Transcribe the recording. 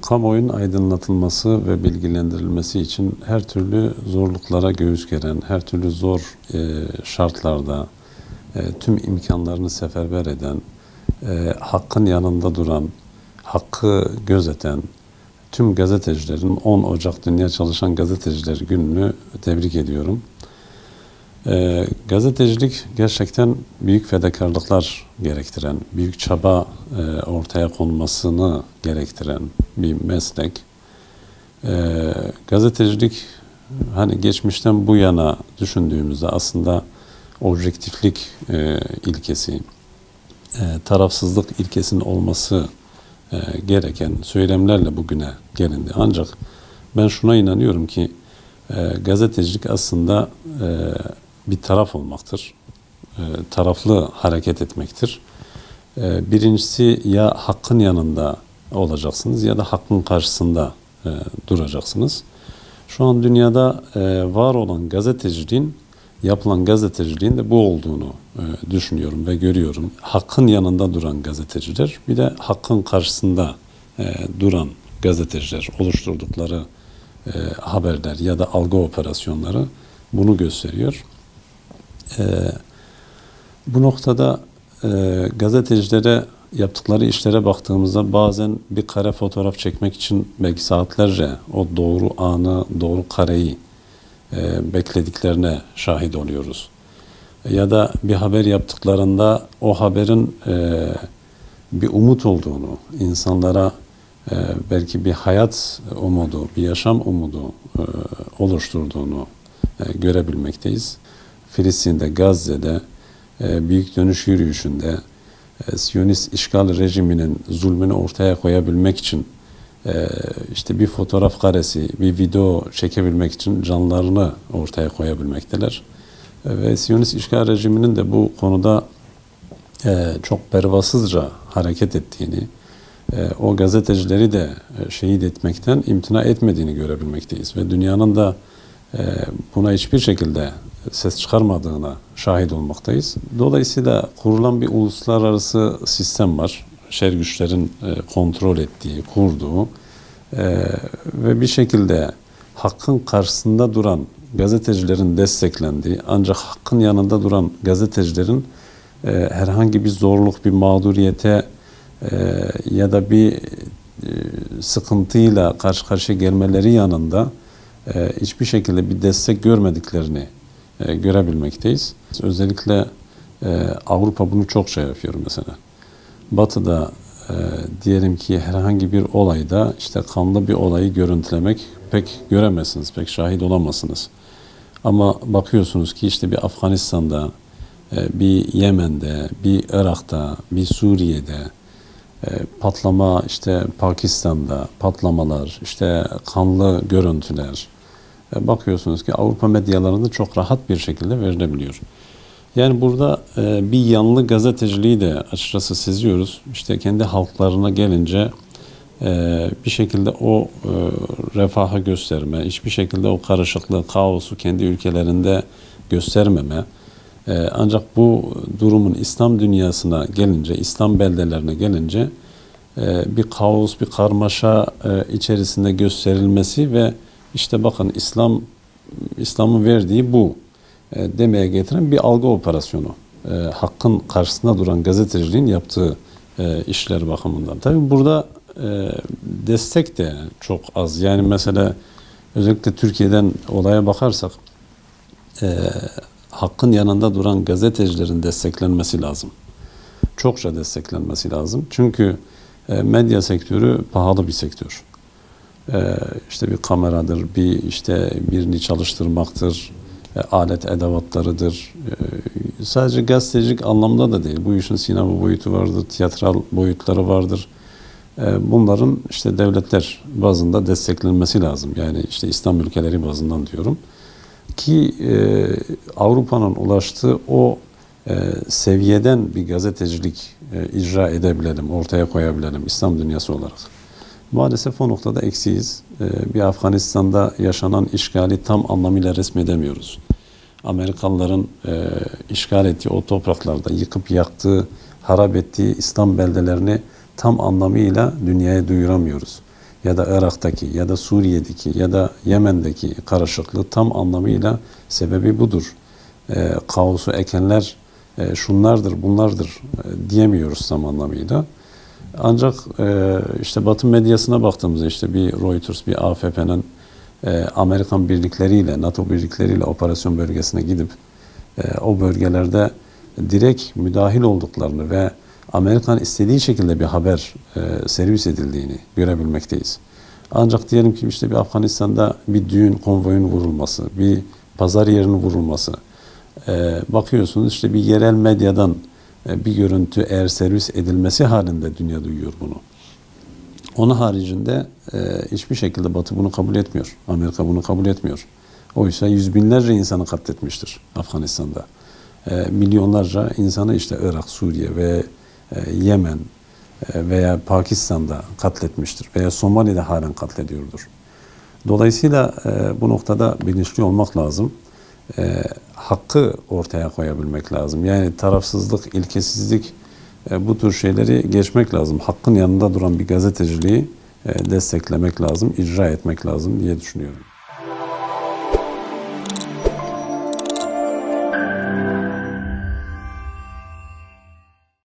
Kamuoyunun aydınlatılması ve bilgilendirilmesi için her türlü zorluklara göğüs geren, her türlü zor şartlarda tüm imkanlarını seferber eden, hakkın yanında duran, hakkı gözeten tüm gazetecilerin 10 Ocak Dünya Çalışan Gazeteciler Günü'nü tebrik ediyorum. Gazetecilik gerçekten büyük fedakarlıklar gerektiren, büyük çaba ortaya konmasını gerektiren bir meslek. Gazetecilik hani geçmişten bu yana düşündüğümüzde aslında objektiflik ilkesi, tarafsızlık ilkesinin olması gereken söylemlerle bugüne gelindi. Ancak ben şuna inanıyorum ki gazetecilik aslında bir taraf olmaktır. Taraflı hareket etmektir. Birincisi ya hakkın yanında olacaksınız ya da hakkın karşısında duracaksınız. Şu an dünyada var olan gazeteciliğin, yapılan gazeteciliğin de bu olduğunu düşünüyorum ve görüyorum. Hakkın yanında duran gazeteciler, bir de hakkın karşısında duran gazeteciler oluşturdukları haberler ya da algı operasyonları bunu gösteriyor. Bu noktada gazetecilere yaptıkları işlere baktığımızda bazen bir kare fotoğraf çekmek için belki saatlerce o doğru anı, doğru kareyi beklediklerine şahit oluyoruz. Ya da bir haber yaptıklarında o haberin bir umut olduğunu, insanlara belki bir hayat umudu, bir yaşam umudu oluşturduğunu görebilmekteyiz. Filistin'de, Gazze'de, Büyük Dönüş Yürüyüşü'nde Siyonist işgal rejiminin zulmünü ortaya koyabilmek için işte bir fotoğraf karesi, bir video çekebilmek için canlarını ortaya koyabilmekteler. Ve Siyonist işgal rejiminin de bu konuda çok pervasızca hareket ettiğini, o gazetecileri de şehit etmekten imtina etmediğini görebilmekteyiz. Ve dünyanın da buna hiçbir şekilde ses çıkarmadığına şahit olmaktayız. Dolayısıyla kurulan bir uluslararası sistem var. Şer güçlerin kontrol ettiği, kurduğu ve bir şekilde hakkın karşısında duran gazetecilerin desteklendiği, ancak hakkın yanında duran gazetecilerin herhangi bir zorluk, bir mağduriyete ya da bir sıkıntıyla karşı karşıya gelmeleri yanında hiçbir şekilde bir destek görmediklerini görebilmekteyiz. Özellikle Avrupa bunu çok yapıyor mesela. Batı'da diyelim ki herhangi bir olayda işte kanlı bir olayı görüntülemek pek göremezsiniz, pek şahit olamazsınız. Ama bakıyorsunuz ki işte bir Afganistan'da, bir Yemen'de, bir Irak'ta, bir Suriye'de patlama, işte Pakistan'da patlamalar, işte kanlı görüntüler, bakıyorsunuz ki Avrupa medyalarında çok rahat bir şekilde verilebiliyor. Yani burada bir yanlı gazeteciliği de açıkçası seziyoruz. İşte kendi halklarına gelince bir şekilde o refahı gösterme, hiçbir şekilde o karışıklığı, kaosu kendi ülkelerinde göstermeme. Ancak bu durumun İslam dünyasına gelince, İslam beldelerine gelince bir kaos, bir karmaşa içerisinde gösterilmesi ve işte bakın İslam'ın verdiği bu demeye getiren bir algı operasyonu. Hakkın karşısında duran gazeteciliğin yaptığı işler bakımından. Tabii burada destek de çok az. Yani mesela özellikle Türkiye'den olaya bakarsak hakkın yanında duran gazetecilerin desteklenmesi lazım. Çokça desteklenmesi lazım. Çünkü medya sektörü pahalı bir sektör. İşte bir kameradır, işte birini çalıştırmaktır, alet edevatlarıdır. Sadece gazetecilik anlamda da değil. Bu işin sinema boyutu vardır, tiyatral boyutları vardır. Bunların işte devletler bazında desteklenmesi lazım. Yani işte İslam ülkeleri bazından diyorum. Ki Avrupa'nın ulaştığı o seviyeden bir gazetecilik icra edebilelim, ortaya koyabilelim İslam dünyası olarak. Maalesef o noktada eksiyiz. Bir Afganistan'da yaşanan işgali tam anlamıyla resmedemiyoruz. Amerikalıların işgal ettiği o topraklarda yıkıp yaktığı, harap ettiği İslam beldelerini tam anlamıyla dünyaya duyuramıyoruz. ya da Irak'taki ya da Suriye'deki ya da Yemen'deki karışıklığı tam anlamıyla sebebi budur. Kaosu ekenler şunlardır, bunlardır diyemiyoruz tam anlamıyla. Ancak işte Batı medyasına baktığımızda işte bir Reuters, bir AFP'nin Amerikan birlikleriyle, NATO birlikleriyle operasyon bölgesine gidip o bölgelerde direkt müdahil olduklarını ve Amerikan istediği şekilde bir haber servis edildiğini görebilmekteyiz. Ancak diyelim ki işte bir Afganistan'da bir düğün konvoyunun vurulması, bir pazar yerinin vurulması, bakıyorsunuz işte bir yerel medyadan bir görüntü eğer servis edilmesi halinde dünya duyuyor bunu. Onun haricinde hiçbir şekilde Batı bunu kabul etmiyor. Amerika bunu kabul etmiyor. Oysa yüz binlerce insanı katletmiştir Afganistan'da. Milyonlarca insanı işte Irak, Suriye ve Yemen veya Pakistan'da katletmiştir. Veya Somali'de halen katlediyordur. Dolayısıyla bu noktada bilinçli olmak lazım. Hakkı ortaya koyabilmek lazım. Yani tarafsızlık, ilkesizlik bu tür şeyleri geçmek lazım. Hakkın yanında duran bir gazeteciliği desteklemek lazım, icra etmek lazım diye düşünüyorum.